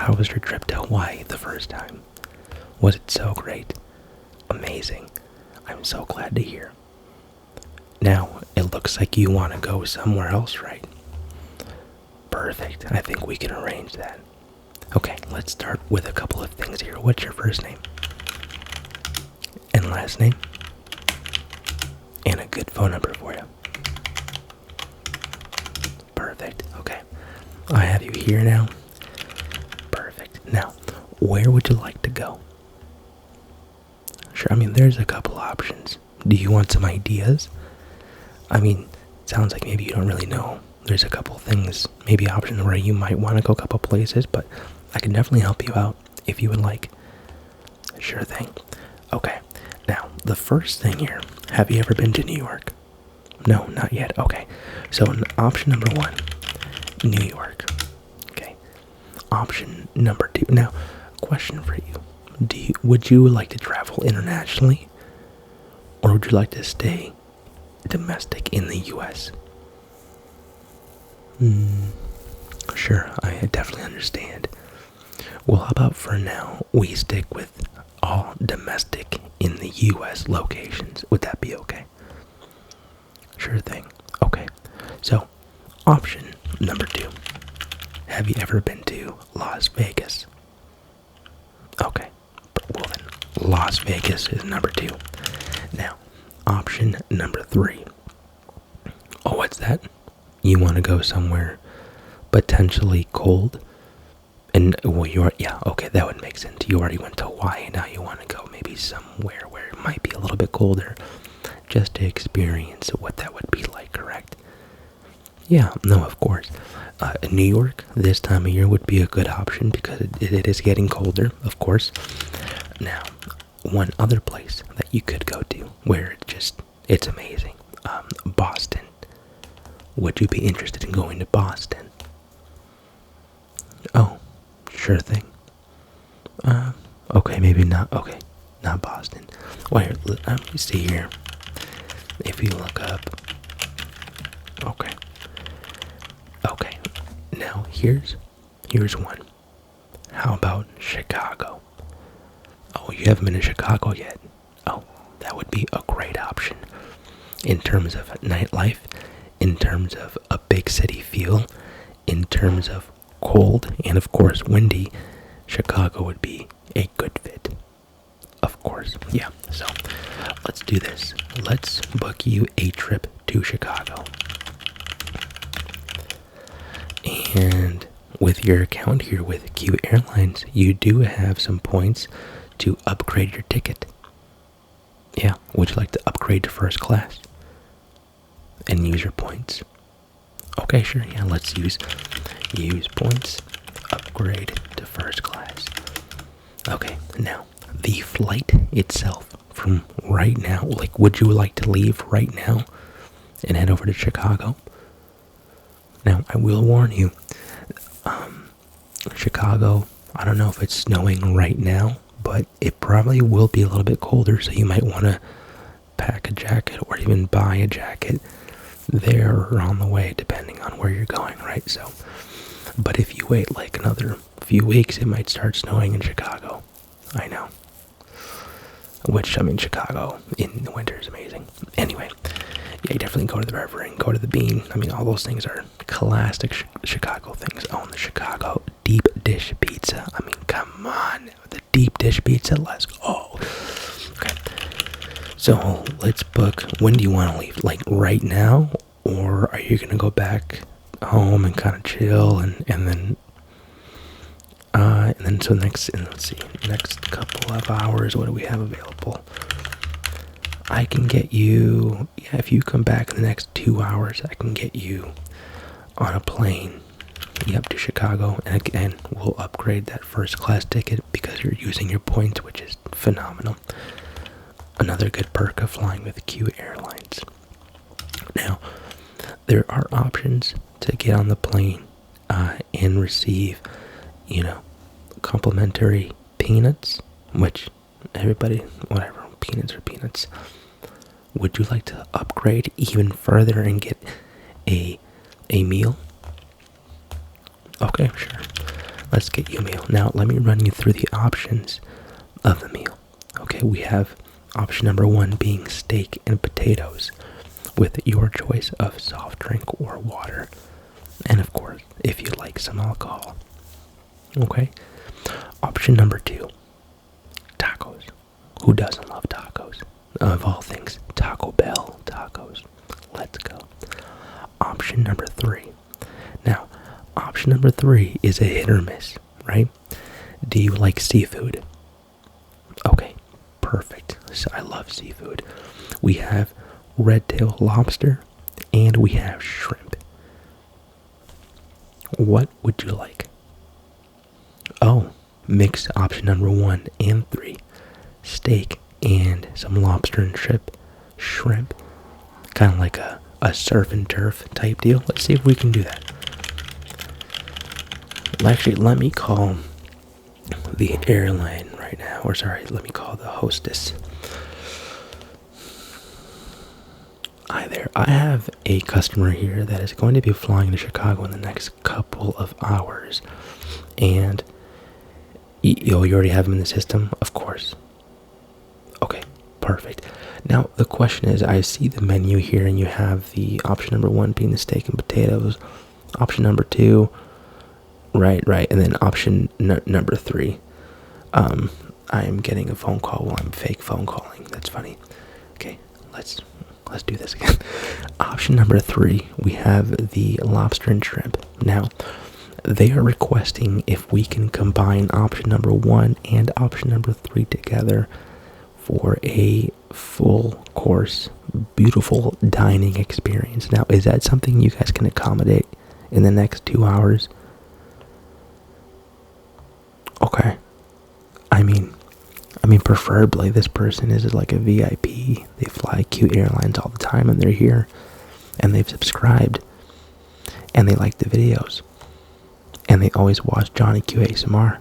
how was your trip to Hawaii the first time? Was it so great? Amazing. I'm so glad to hear. Now, it looks like you want to go somewhere else, right? Perfect. I think we can arrange that. Okay, let's start with a couple of things here. What's your first name? And last name? And a good phone number for you. Perfect. Okay. I have you here now. Perfect. Now, where would you like to go? Sure, there's a couple options. Do you want some ideas? It sounds like maybe you don't really know. There's a couple things, maybe options where you might want to go a couple places, but I can definitely help you out if you would like. Sure thing. Okay. Now, the first thing here, have you ever been to New York? No, not yet. Okay. So, option number 1, New York. Okay. Option number 2. Now, question for you. Would you like to travel internationally? Or would you like to stay domestic in the U.S.? Sure, I definitely understand. Well, how about for now, we stick with all domestic in the U.S. locations. Would that be okay? Sure thing. Okay, so option number 2. Have you ever been to Las Vegas? Okay, well then, Las Vegas is number 2. Now, option number 3. Oh, what's that? You want to go somewhere potentially cold? And, well, okay, that would make sense. You already went to Hawaii, now you want to go maybe somewhere where it might be a little bit colder, just to experience what that would be like, correct? Yeah, no, of course. New York, this time of year would be a good option because it is getting colder, of course. Now, one other place that you could go to where it's amazing, Boston. Would you be interested in going to Boston? Oh, sure thing. Okay, maybe not. Okay, not Boston. Well, here, let me see here. If you look up. Okay. Okay. Now, here's one. How about Chicago? Oh, you haven't been to Chicago yet? Oh, that would be a great option. In terms of nightlife, in terms of a big city feel, in terms of cold, and of course windy, Chicago would be a good fit. Of course, yeah. So, let's do this. Let's book you a trip to Chicago. And with your account here with Q Airlines, you do have some points to upgrade your ticket. Yeah, would you like to upgrade to first class and use your points? Okay, sure. Yeah, let's use points, upgrade to first class. Okay, now the flight itself from right now, would you like to leave right now and head over to Chicago? Now, I will warn you, Chicago, I don't know if it's snowing right now, but it probably will be a little bit colder, so you might want to pack a jacket or even buy a jacket there or on the way, depending on where you're going, right? So, but if you wait another few weeks, it might start snowing in Chicago. I know. Which, Chicago in the winter is amazing. Anyway, yeah, you definitely go to the river and go to the Bean. All those things are classic Chicago things. Oh, and the Chicago deep dish pizza. Come on. The deep dish pizza, let's go. Okay. So, let's book. When do you want to leave? Right now? Or are you going to go back home and kind of chill and then so next couple of hours, what do we have available? I can get you, if you come back in the next 2 hours, I can get you on a plane, to Chicago, and again, we'll upgrade that first class ticket because you're using your points, which is phenomenal. Another good perk of flying with Q Airlines. Now, there are options to get on the plane and receive, complimentary peanuts, which everybody, whatever, peanuts are peanuts. Would you like to upgrade even further and get a meal? Okay, sure. let's get you a meal. Now, let me run you through the options of the meal. Okay, we have option number 1 being steak and potatoes with your choice of soft drink or water. And of course, if you like some alcohol. Okay? Option number 2, tacos. Who doesn't love tacos? Of all things, Taco Bell tacos. Let's go. Option number 3. Now, option number 3 is a hit or miss, right? Do you like seafood? Okay, perfect. So I love seafood. We have red tail lobster and we have shrimp. What would you like? Oh, mix option number 1 and 3. Steak and some lobster and shrimp. Kind of like a surf and turf type deal. Let's see if we can do that. Actually, let me call the airline right now. Or sorry, let me call the hostess. Hi there. I have a customer here that is going to be flying to Chicago in the next couple of hours. And you already have him in the system? Of course. Okay, perfect. Now, the question is, I see the menu here, and you have the option number 1 being the steak and potatoes, option number 2, right, and then option number 3. I am getting a phone call while I'm fake phone calling. That's funny. Okay, let's do this again. Option number 3, we have the lobster and shrimp. Now, they are requesting if we can combine option number 1 and option number 3 together for a full course, beautiful dining experience. Now, is that something you guys can accommodate in the next 2 hours? Okay. I mean, preferably this person is like a VIP. They fly cute airlines all the time and they're here and they've subscribed and they like the videos and they always watch Johnny Q ASMR.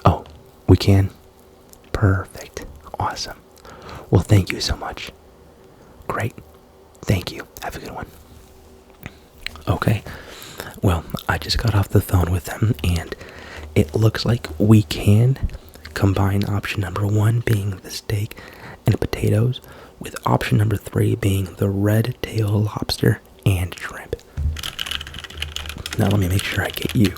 Oh, we can? Perfect. Awesome. Well, thank you so much. Great. Thank you. Have a good one. Okay. Well, I just got off the phone with them and it looks like we can combine option number 1 being the steak and potatoes with option number 3 being the red tail lobster and shrimp. Now let me make sure I get you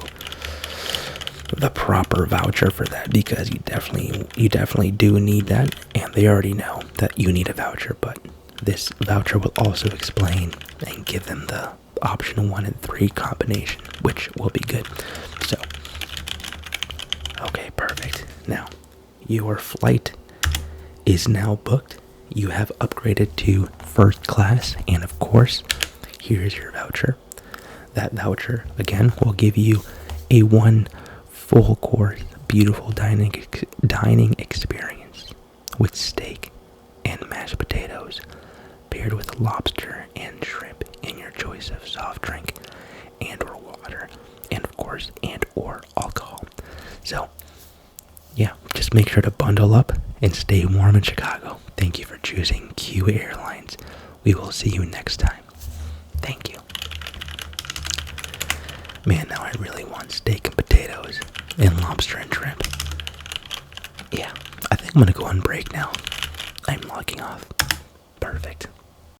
the proper voucher for that, because you definitely do need that, and they already know that you need a voucher, but this voucher will also explain and give them the option 1 and 3 combination, which will be good. So, okay, perfect. Now, your flight is now booked. You have upgraded to first class, and of course, here's your voucher. That voucher, again, will give you a 1 full course, beautiful dining experience with steak and mashed potatoes, paired with lobster and shrimp, and your choice of soft drink and or water, and of course, and or alcohol. So, yeah, just make sure to bundle up and stay warm in Chicago. Thank you for choosing Q Airlines. We will see you next time. Thank you. Man, now I really want steak and potatoes and lobster and shrimp. Yeah, I think I'm gonna go on break now. I'm logging off. Perfect.